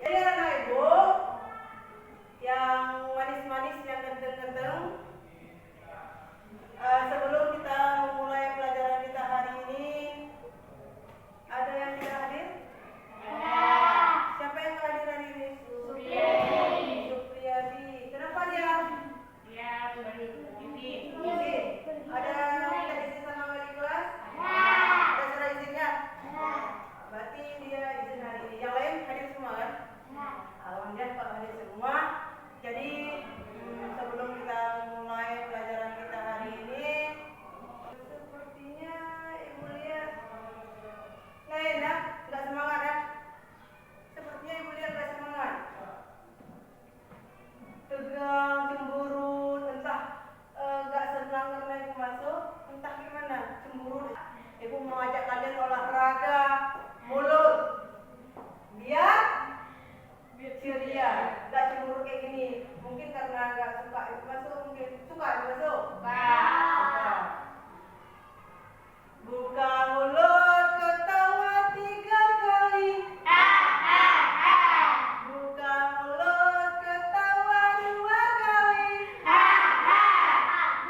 Jadi anak ibu yang manis-manis, yang ganteng-ganteng, sebelum kita memulai pelajaran kita hari ini, ada yang tidak hadir? Siapa yang hadir hari ini? Supriyadi. Kenapa dia? Izin. Ada minta izin sama wali kelas? Ada surat izinnya? Berarti dia izin hari ini. Yang lain hadir semua kan? Alhamdulillah kalau hadir semua. Jadi sebelum kita mulai pelajaran kita hari ini, sepertinya ibu lihat lain ya, nggak semangat ya. Sepertinya ibu lihat nggak semangat, tegang, cemburu, entah nggak senang karena ibu masuk, entah gimana, cemburu. Ibu mau ajak kalian olahraga mulut biar ceria, nggak cemburu kayak gini. Mungkin karena nggak suka ibu masuk, mungkin suka ibu masuk. Suka. Buka mulut, ketawa 3 kali. Buka mulut, ketawa 2 kali.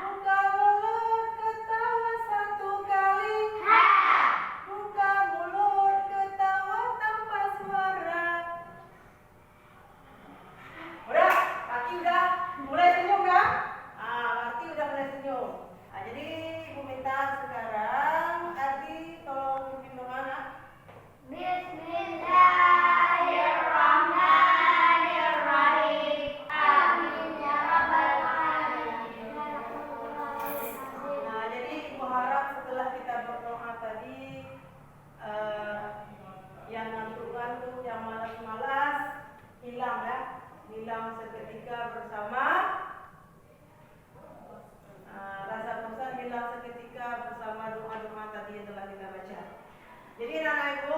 Buka mulut, ketawa 1 kali. Buka mulut, ketawa tanpa suara. Udah, Kaki udah mulai senyum kan? Kaki udah mulai senyum. Jadi ibu minta sekarang Adi tolong pimpin doa nak. Bismillahirrahmanirrahim. Amin ya rabbal alamin. Jadi ibu harap setelah kita berdoa tadi, yang ngantuk-ngantuk, yang malas-malas hilang ya, hilang seketika bersama. Rasa bosan hilang seketika bersama doa-doa tadi yang telah kita baca. Jadi anak ibu,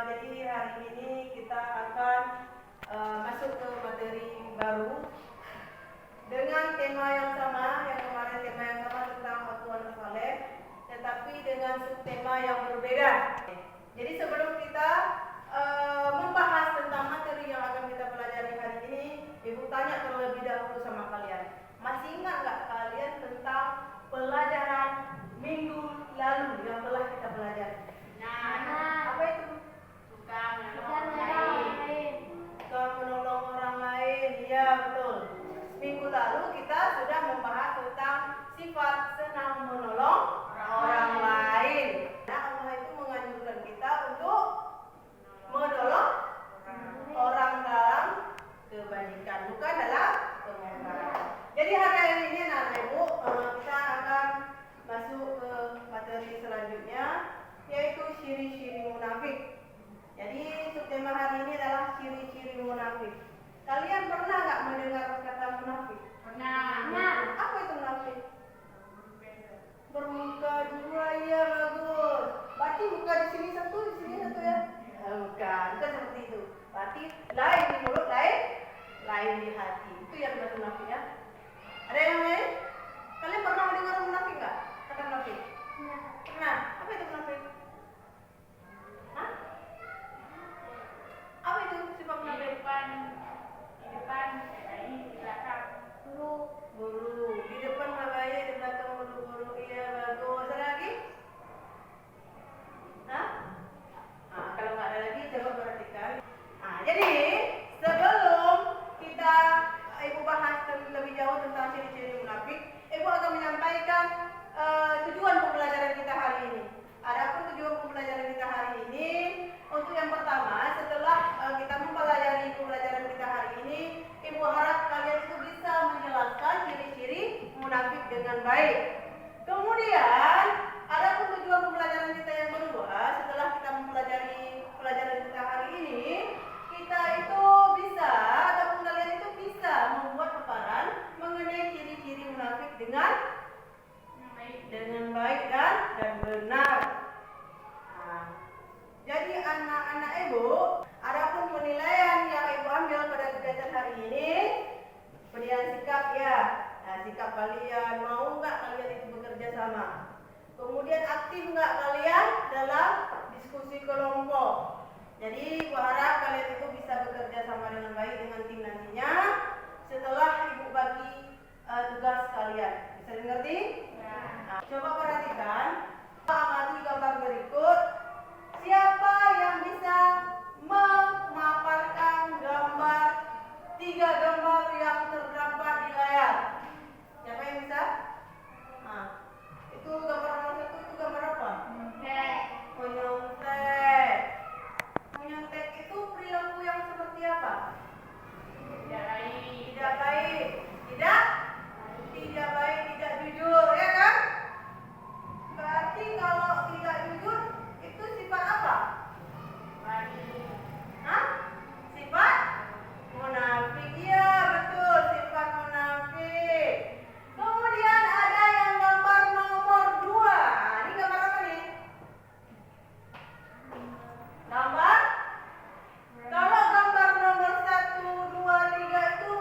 jadi hari ini kita akan masuk ke materi baru dengan tema yang sama, yang kemarin tema yang sama tentang aturan saleh, tetapi dengan subtema yang berbeda. Jadi sebelum kita membahas tentang materi yang akan kita pelajari hari ini, ibu tanya terlebih dahulu sama kalian. Masih ingat nggak kalian tentang pelajaran minggu lalu yang telah kita pelajari? Apa itu? Tukang menolong orang lain. Iya betul. Minggu lalu kita sudah membahas tentang sifat senang menolong orang lain. Nah, Allah itu menganjurkan kita untuk menolong orang dalam kebaikan, bukan dalam kemungkaran. Jadi hari ini anak ibu, kita akan masuk ke materi selanjutnya, yaitu ciri-ciri munafik. Jadi subtema hari ini adalah ciri-ciri munafik. Kalian pernah nggak mendengar kata munafik? Pernah. Apa itu munafik? Bermuka 2, ya bagus. Berarti muka di sini satu ya? Bukan seperti itu. Berarti lain di mulut, lain di hati. Itu yang benar munafik ya. Ada yang lain? Kalian pernah mendengar munafik nggak? Kata munafik? Pernah. Apa itu munafik? Hah? Apa itu sifat munafik? Di depan, di belakang. Buru. Di depan baik, di belakang buru-buru. Iya bagus. Ada lagi? Hah? Kalau nggak ada lagi, coba perhatikan. Jadi sebelum kita ibu bahas lebih jauh tentang ciri-ciri munafik, ibu akan menyampaikan tujuan pembelajaran kita hari ini. Adapun tujuan pembelajaran kita hari ini, untuk yang pertama, setelah kita mempelajari pembelajaran kita hari ini, ibu harap kalian itu bisa menjelaskan ciri-ciri munafik dengan baik. Kemudian, adapun tujuan pembelajaran kita yang kedua, setelah kita mempelajari pelajaran kita hari ini, kita itu bisa, ataupun kalian itu bisa membuat paparan mengenai ciri-ciri munafik dengan baik dan benar. Jadi anak-anak ibu, adapun penilaian yang ibu ambil pada kegiatan hari ini, penilaian sikap ya. Sikap kalian, mau nggak kalian itu bekerja sama? Kemudian aktif nggak kalian dalam diskusi kelompok? Jadi berharap kalian itu bisa bekerja sama Tidak baik. Tidak baik. Tidak? Tidak baik, tidak jujur, ya kan? Berarti kalau tidak jujur itu sifat apa? Baik. Hah? Sifat munafik. Iya, betul, sifat munafik. Kemudian ada yang gambar nomor 2. Ini gambar apa nih? Gambar? Kalau gambar nomor 1, 2, 3 itu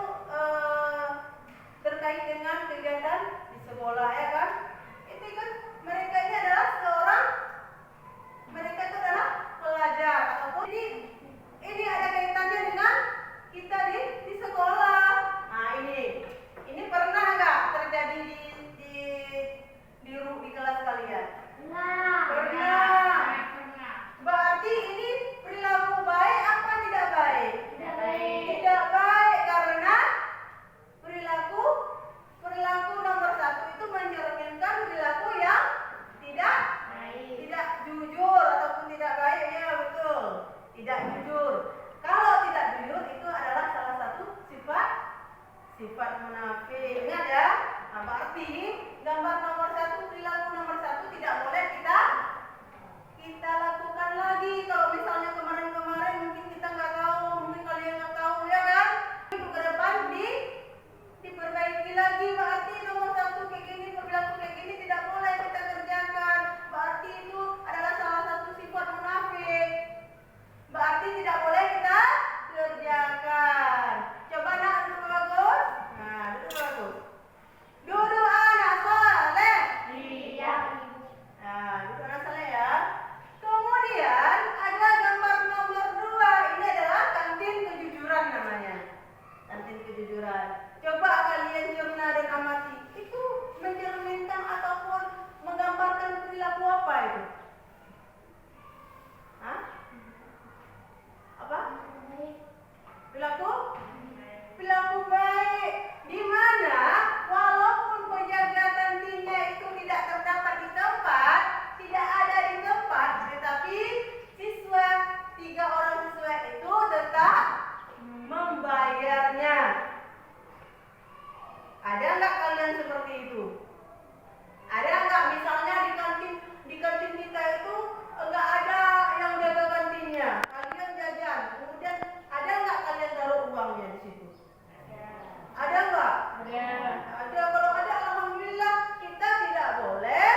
terkait dengan kegiatan di sekolah, ya kan? Itu kan mereka ini adalah mereka itu adalah pelajar ataupun ini ada kaitannya dengan kita di sekolah. Nah, ini pernah nggak terjadi di kelas kalian? Nah. Pernah. Pernah. Berarti ini perilaku baik apa tidak baik? Tidak baik. Tidak baik karena perilaku nomor 1 itu mencerminkan perilaku yang tidak jujur ataupun tidak baik, ya betul. Tidak jujur. Kalau tidak jujur itu adalah salah satu sifat munafik. Ingat ya. Nah, berarti gambar nomor 1, perilaku nomor 1 tidak boleh kita lakukan lagi. Kalau misalnya kemarin-kemarin mungkin kita nggak tahu, mungkin kalian nggak tahu, ya kan? Itu ke depan diperbaiki lagi. Berarti nomor 1 kayak gini, perilaku kayak gini tidak boleh kita kerjakan. Berarti itu adalah salah satu sifat munafik. Berarti tidak boleh kita kerjakan. Coba nak duduk bagus. Nah, duduk bagus. Duduk anak soleh. Iya. Nah, duduk anak soleh ya. Kemudian ada gambar nomor 2. Ini adalah kantin kejujuran namanya. Kantin kejujuran. Coba kalian cerna dan amati. Itu mencerminkan ataupun menggambarkan perilaku apa itu? Hah? Apa? Perilaku baik. Di mana walaupun penjaga kantinnya itu tidak terdapat di tempat, tidak ada di tempat, tetapi 3 orang siswa itu tetap membayarnya. Ada nggak kalian seperti itu? Ada nggak misalnya di kantin kita itu nggak ada yang jaga kantinnya, kalian jajan, kemudian ada nggak kalian taruh uangnya di situ? Ada nggak? Ada. Kalau ada, alhamdulillah, kita tidak boleh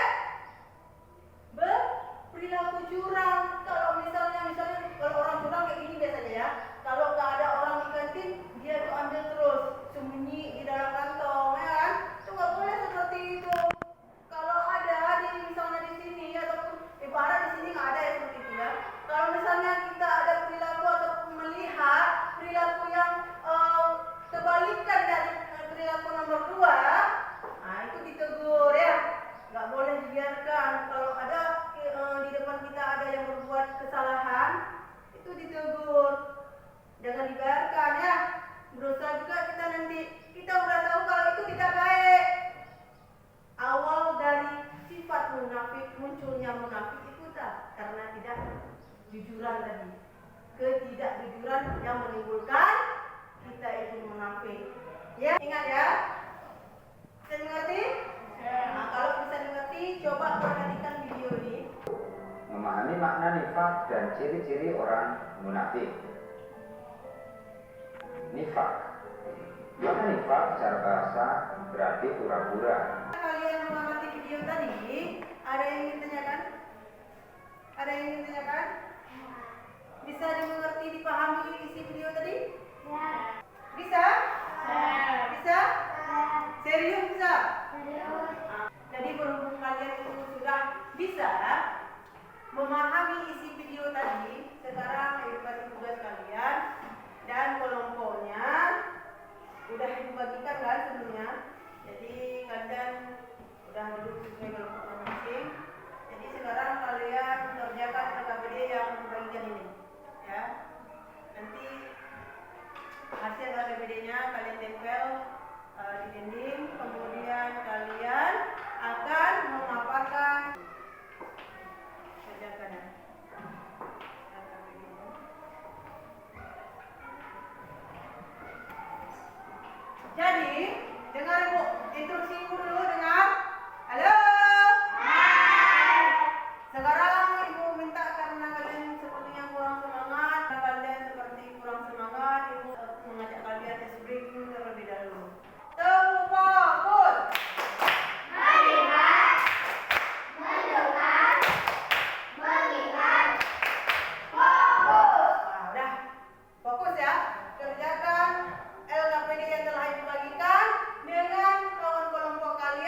berperilaku curang. Kalau misalnya kalau orang curang kayak gini biasanya ya. Kalau nggak ada orang di kantin, dia tuh ambil terus, sembunyi di dalam kantong, ya kan? Itu nggak boleh seperti itu. Kalau ada misalnya di sini ataupun ibarat di sini nggak ada ya seperti itu ya. Kalau misalnya kita ada perilaku ataupun melihat perilaku yang kebalikan dari perilaku nomor 2, nah itu ditegur ya. Nggak boleh dibiarkan. Kalau ada di depan kita ada yang berbuat kesalahan, itu ditegur. Jangan dibiarkan ya. Berusaha juga kita udah tahu kalau itu tidak baik. Awal dari sifat munafik, munculnya munafik itu karena tidak jujuran tadi. Ketidakjujuran yang menimbulkan kita itu munafik. Ya, ingat ya. Bisa dimengerti? Nah, kalau bisa dimengerti, coba perhatikan video ini. Memahami makna nifak dan ciri-ciri orang munafik. Nifak. Makna nifak secara bahasa berarti pura-pura. Kalian mengamati video tadi, ada yang ingin tanyakan? Ada yang ingin tanyakan? Bisa dimengerti, dipahami isi video tadi? Bisa? Bisa? Serius bisa? Jadi berhubung kalian itu sudah bisa memahami isi video tadi, sekarang edukasi tugas kalian dan kelompoknya udah dibagikan kan sebelumnya. Jadi kalian udah duduk sesuai kelompok masing-masing. Jadi sekarang kalian kerjakan LKPD yang bagian ini, ya. Nanti hasil LKPD-nya kalian tempel di dinding, kemudian kalian akan memaparkan. Kerjakan ya. ibu dulu dengar. Halo. Sekarang ibu minta karena kalian sepertinya kurang semangat, kalian seperti kurang semangat, ibu mengajak kalian tes breaking terlebih dahulu. Tepuk fokus. Melihat, mendengar, mengingat, fokus. Nah, udah. Fokus ya. Kerjakan LKPD yang telah ibu bagikan dengan kawan kelompok kalian.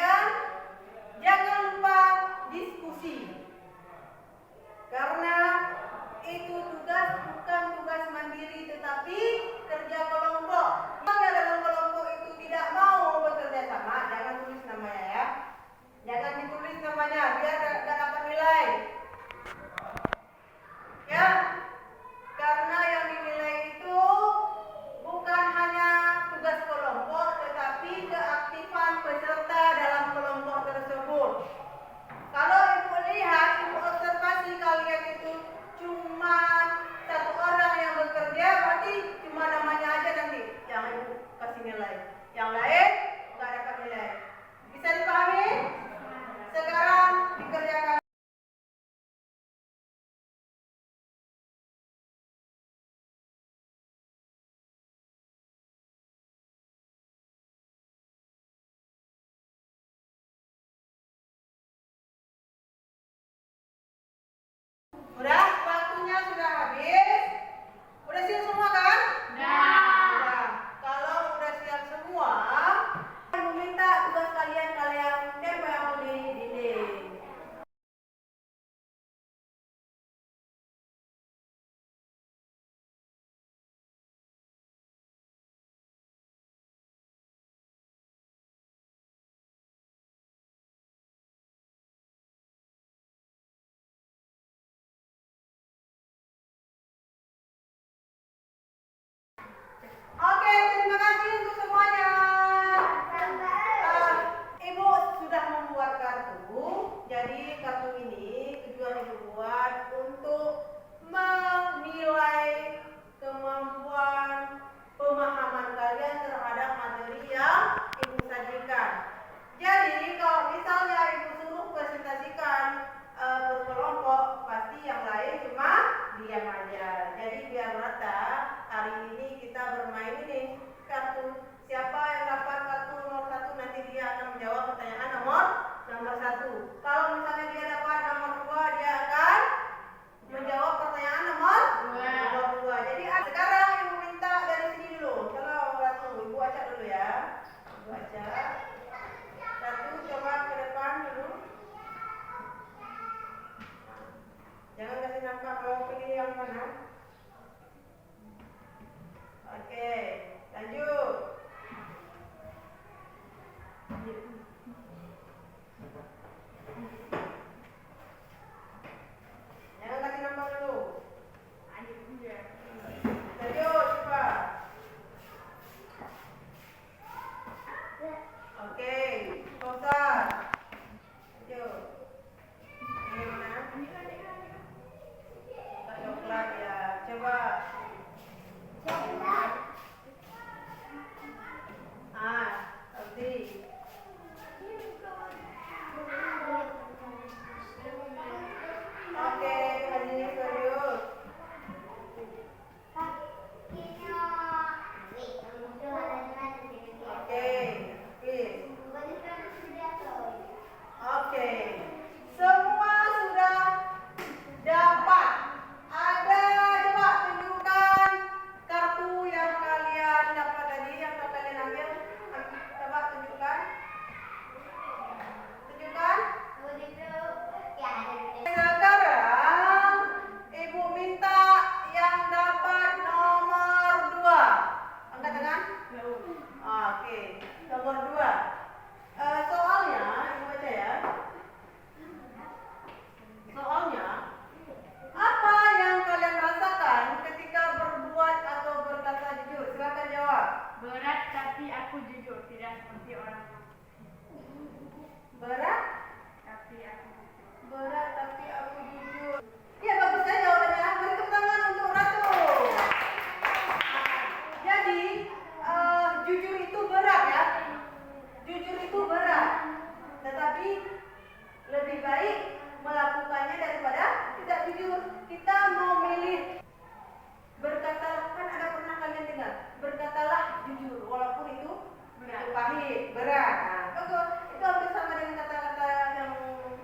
Baik, berat. Nah, bagus. Itu hampir sama dengan kata-kata yang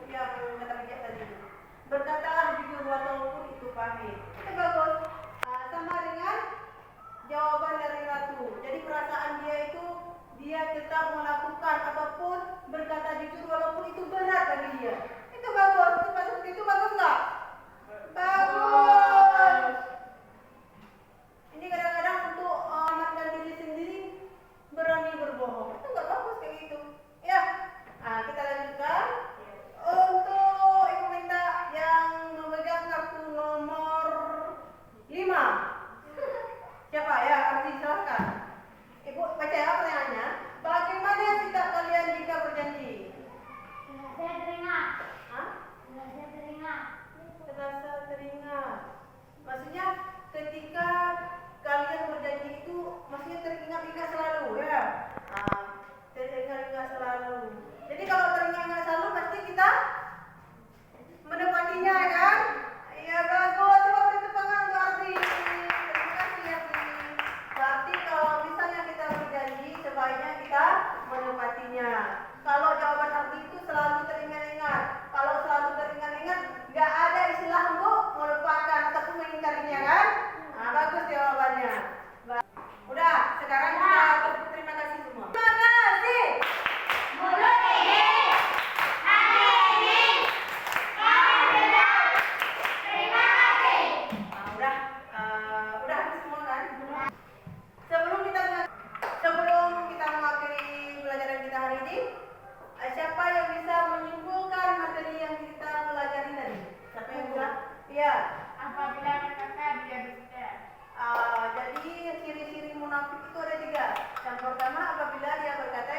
kata bijak tadi itu. Berkatalah jujur walaupun itu pahit. Itu bagus. Sama dengan jawaban dari ratu. Jadi perasaan dia itu dia tetap melakukan apapun, berkata jujur walaupun itu berat bagi dia. Itu bagus. Sifat seperti itu bagus nggak? Bagus. Ini kadang-kadang untuk menyelamatkan diri sendiri berani berbohong. Itu nggak bagus kayak gitu. Ya. Nah, kita lanjutkan. Untuk ibu minta yang memegang kartu nomor 5. Siapa ya? Arti silakan. Ibu baca ya pertanyaannya. Bagaimana sikap kalian jika berjanji? Saya teringat. Hah? Saya teringat. Terasa teringat. Maksudnya ketika kalian berjanji itu maksudnya teringat-ingat selalu ya. Teringat-ingat selalu. Jadi kalau teringat-ingat selalu pasti kita menepatinya kan? Ya bagus. Coba beri tepuk tangan untuk Ardi. Terima kasih Ardi. Berarti kalau misalnya kita berjanji sebaiknya kita menepatinya. Kalau jawaban Ardi itu selalu teringat-ingat. Kalau selalu teringat-ingat, nggak ada istilah untuk melupakan ataupun mengingkarinya kan? Nah, bagus jawabannya. Udah, sekarang kita terima kasih semua. Terima kasih. Mulut ini, hati ini, kami bilang terima kasih. Udah habis semua kan? Sebelum kita mengakhiri pelajaran kita hari ini, siapa yang bisa menyimpulkan materi yang kita pelajari tadi? Siapa yang bisa? Iya. Apabila berkata dia dusta. Jadi ciri-ciri munafik itu ada 3. Yang pertama apabila dia berkata